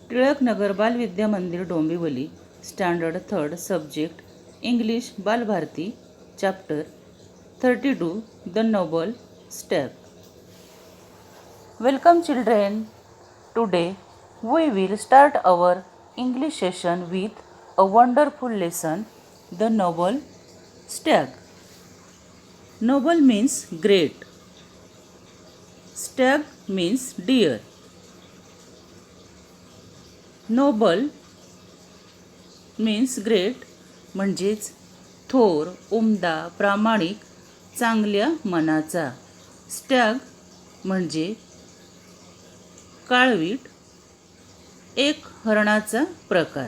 Tilaknagar Balvidya Mandir Dombivli standard 3rd subject English Balbharati chapter 32 the noble stag. Welcome children. Today we will start our English session with a wonderful lesson, the noble stag. Noble means great. Stag means deer. Noble means great म्हणजेच थोर, उमदा, प्रामाणिक, चांगल्या मनाचा. Stag म्हणजे काळवीट, एक हरणाचा प्रकार.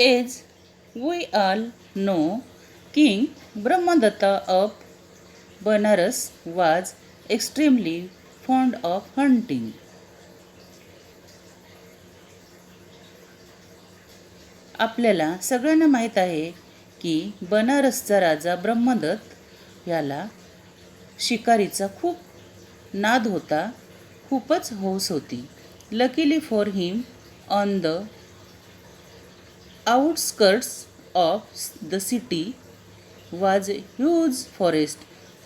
As we all know, King Brahmadatta of Banaras was extremely fond of hunting. आपल्याला सगळ्यांना माहीत आहे की बनारसचा राजा ब्रह्मदत्त याला शिकारीचा खूप नाद होता, खूपच हौस होती. Luckily for him, on the outskirts of the city was a huge forest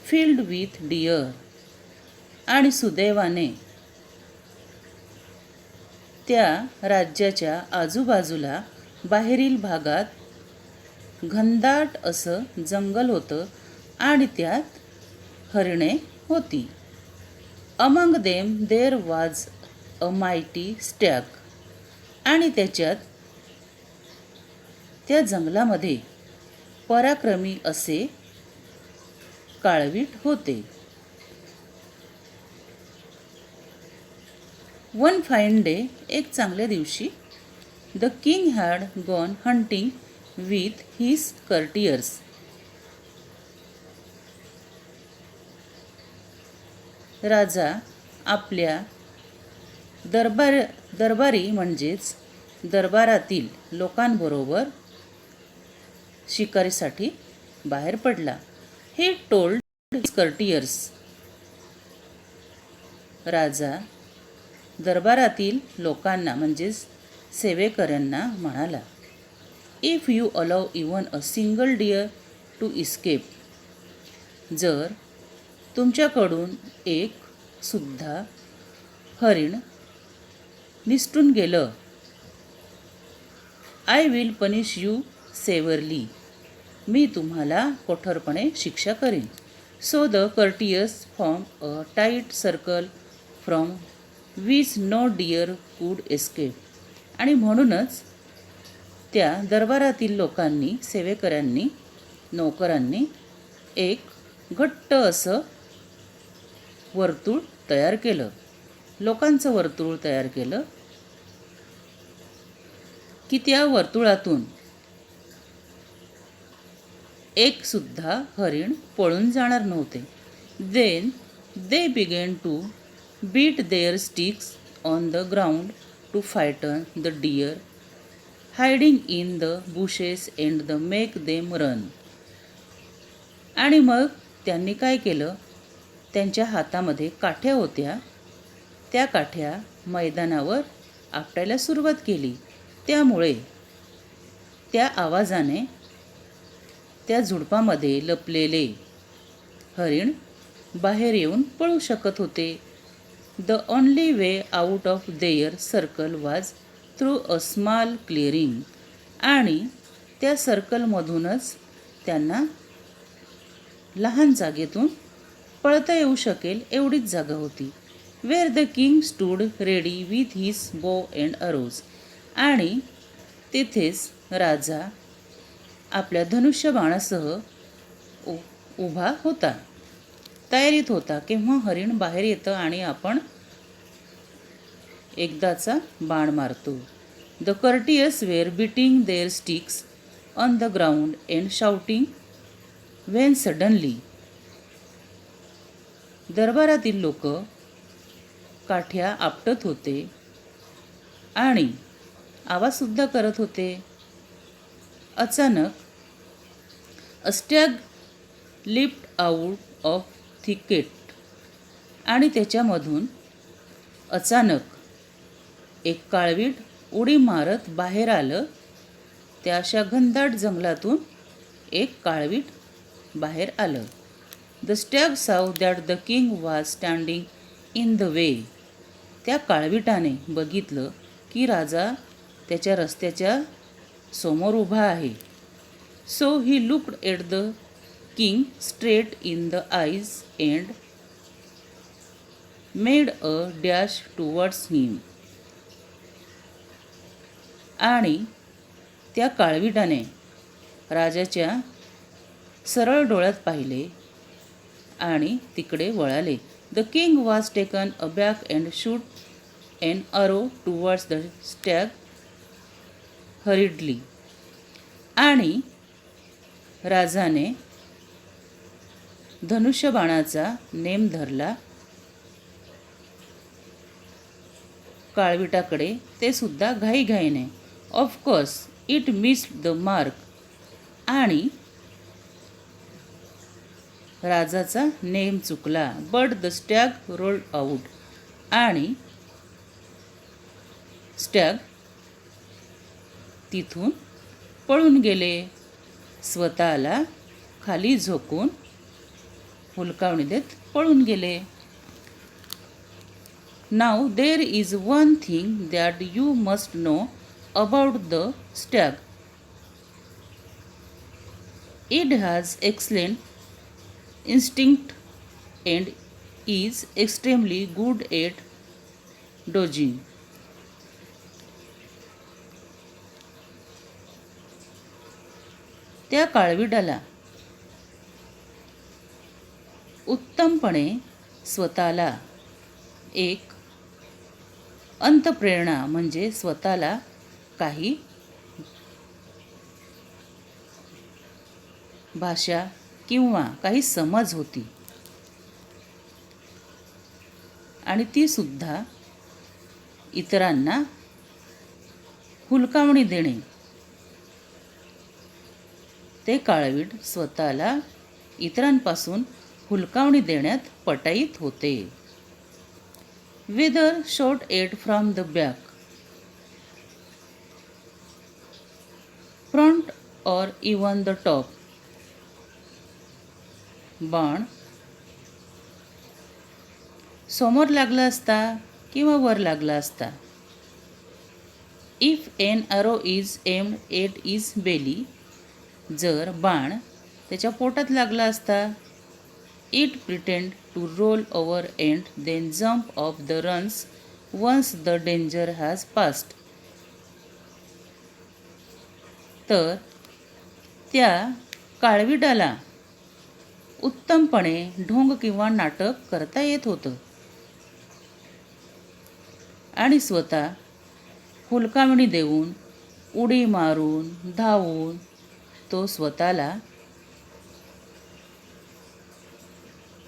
filled with deer. आणि सुदैवाने त्या राज्याच्या आजूबाजूला बाहेरील भागात घनदाट असं जंगल होतं आणि त्यात हरिणे होती. Among them there was a mighty Stag. आणि त्या जंगलामध्ये पराक्रमी असे काळवीट होते. वन फाईन डे, एक चांगल्या दिवशी, the king had gone hunting with his courtiers. राजा आपल्या दरबारी म्हणजेच दरबारातील लोकांबरोबर शिकारीसाठी बाहेर पडला. हे टोल्ड हिज कर्टियर्स. राजा दरबारातील लोकांना म्हणजेच सेवेकऱ्यांना म्हणाला, if you allow even a single deer to escape. जर तुमच्याकडून एक सुद्धा हरिण निसटून गेलं, I will punish you severely. मी तुम्हाला कठोरपणे शिक्षा करीन. So the courtiers form a tight circle from which no deer could escape. आणि म्हणूनच त्या दरबारातील लोकांनी, सेवेकऱ्यांनी, नोकरांनी एक घट्ट असं वर्तुळ तयार केलं. लोकांचं वर्तुळ तयार केलं की त्या वर्तुळातून एक सुद्धा हरिण पळून जाणार नव्हते. Then they began to beat their sticks on the ground to frighten the deer hiding in the bushes and the make them run. आणि मग त्यांनी काय केलं, त्यांच्या हातामध्ये काठ्या होत्या, त्या काठ्या मैदानावर आपटायला सुरुवात केली. त्यामुळे त्या आवाजाने त्या झुडपामध्ये लपलेले हरिण बाहेर येऊन पळू शकत होते. The only way out of their circle वाज थ्रू अ स्मॉल क्लिअरिंग. आणि त्या सर्कलमधूनच त्यांना लहान जागेतून पळता येऊ शकेल एवढीच जागा होती. Where the king stood ready with his bow and arrows. आणि तिथेच राजा आपल्या धनुष्यबाणासह उभा होता, तयारीत होता. केव्हा हरिण बाहेर येतं आणि आपण एकदाचा बाण मारतो. The courtiers were beating their sticks on the ground and shouting when suddenly. दरबारातील लोक काठ्या आपटत होते आणि आवाजसुद्धा करत होते. अचानक a stag leapt out of thicket आणि त्याच्यामधून अचानक एक काळवीट उडी मारत बाहेर आलं. त्या अशा घनदाट जंगलातून एक काळवीट बाहेर आलं. द स्टॅग साव that the king was standing in the way. त्या काळविटाने बघितलं की राजा त्याच्या रस्त्याच्या समोर उभा आहे. So he looked at the king straight in the eyes and made a dash towards him. आणि त्या काळविटाने राजाच्या सरळ डोळ्यात पाहिले आणि तिकडे वळाले. The king was taken aback and shoot an arrow towards the stag hurriedly. आणि राजाने धनुष्यबाणाचा नेम धरला काळविटाकडे, ते सुद्धा घाईघाईने. Of course it missed the mark. आणि राजाचा नेम चुकला. But the stag rolled out. आणि स्टॅग तिथून पळून गेले. स्वतःला खाली झोकून हुलकावणी देत पळून गेले. Now there is one thing that you must know about the stag. It has excellent instinct and is extremely good at dodging. त्या काळविटाला उत्तमपणे स्वतःला एक अंतप्रेरणा म्हणजे स्वतःला काही भाषा किंवा काही समज होती आणि ती सुद्धा इतरांना हुलकावणी देणे. ते काळवीट स्वतःला इतरांपासून हुलकावणी देण्यात पटाईत होते. Whether shot at from the back, front or even the top. बाण समोर लागला असता किंवा वर लागला असता. If an arrow is aimed at its belly. जर बाण त्याच्या पोटात लागला असता. It pretended to roll over and then jump off the runs once the danger has passed. तर त्या काळविटाला उत्तमपणे ढोंग किंवा नाटक करता येत होतं आणि स्वतः हुलकावणी देऊन, उडी मारून, धावून तो स्वतःला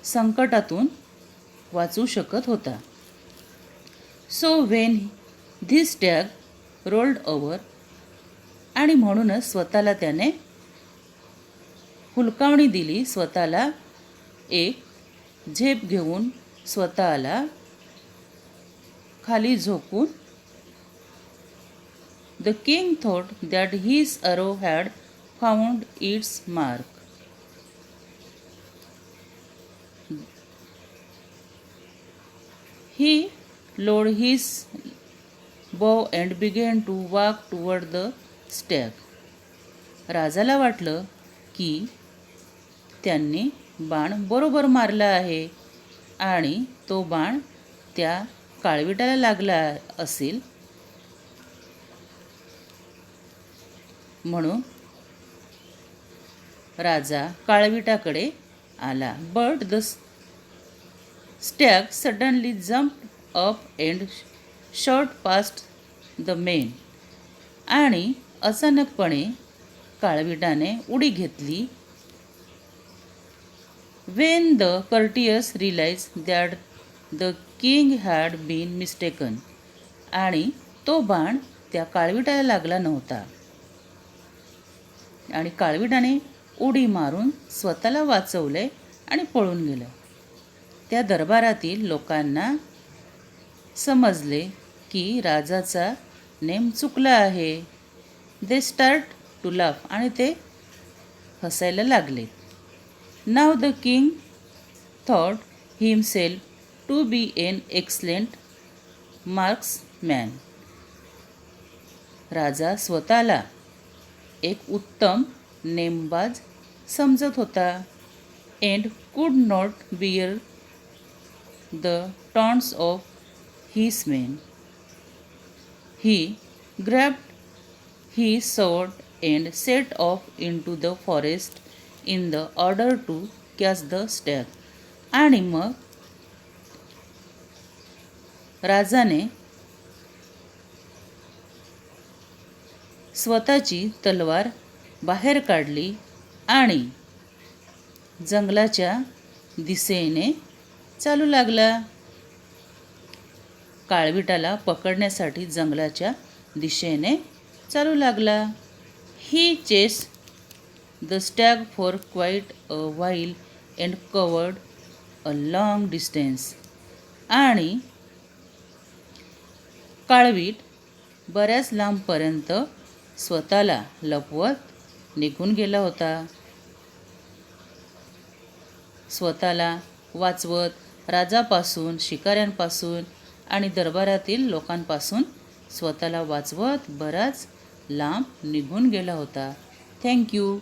संकटातून वाचू शकत होता. So when this Stag rolled over. आणि म्हणूनच स्वतःला त्याने हुलकावणी दिली. स्वतःला एक झेप घेऊन स्वतःला खाली झोकून. The king thought that his arrow had found it's mark. He lowered his bow and began to walk toward the stag. राजाला वाटलं की त्यांनी बाण बरोबर मारला आहे आणि तो बाण त्या काळविटाला लागला असेल म्हणून राजा काळविटाकडे आला. But the stag suddenly jumped up and shot past the men. आणि अचानकपणे काळविटाने उडी घेतली. When the courtiers realise that the king had been mistaken. आणि तो बाण त्या काळविटाला लागला नव्हता. आणि काळविटाने उडी मारून स्वतःला वाचवले आणि पळून गेलं. त्या दरबारातील लोकांना समजले की राजाचा नेम चुकला आहे. They start to laugh. आणि ते हसायला लागले. Now the king thought himself to be an excellent marksman. राजा स्वतःला एक उत्तम नेमबाज समजत होता. and could not bear the taunts of his men. He grabbed his sword and set off into the forest in the order to catch the stag. आणि मग राजाने स्वतःची तलवार बाहेर काढली आणि जंगलाच्या दिशेने चालू लागला. काळविटाला पकडण्यासाठी जंगलाच्या दिशेने चालू लागला. He chased the stag for quite a while and covered a long distance. आणि काळवीट बऱ्याच लांबपर्यंत स्वतःला लपवत निघून गेला होता. स्वतःला वाचवत राजापासून, शिकाऱ्यांपासून आणि दरबारातील लोकांपासून स्वतःला वाचवत बराच लांब निघून गेला होता. थँक्यू.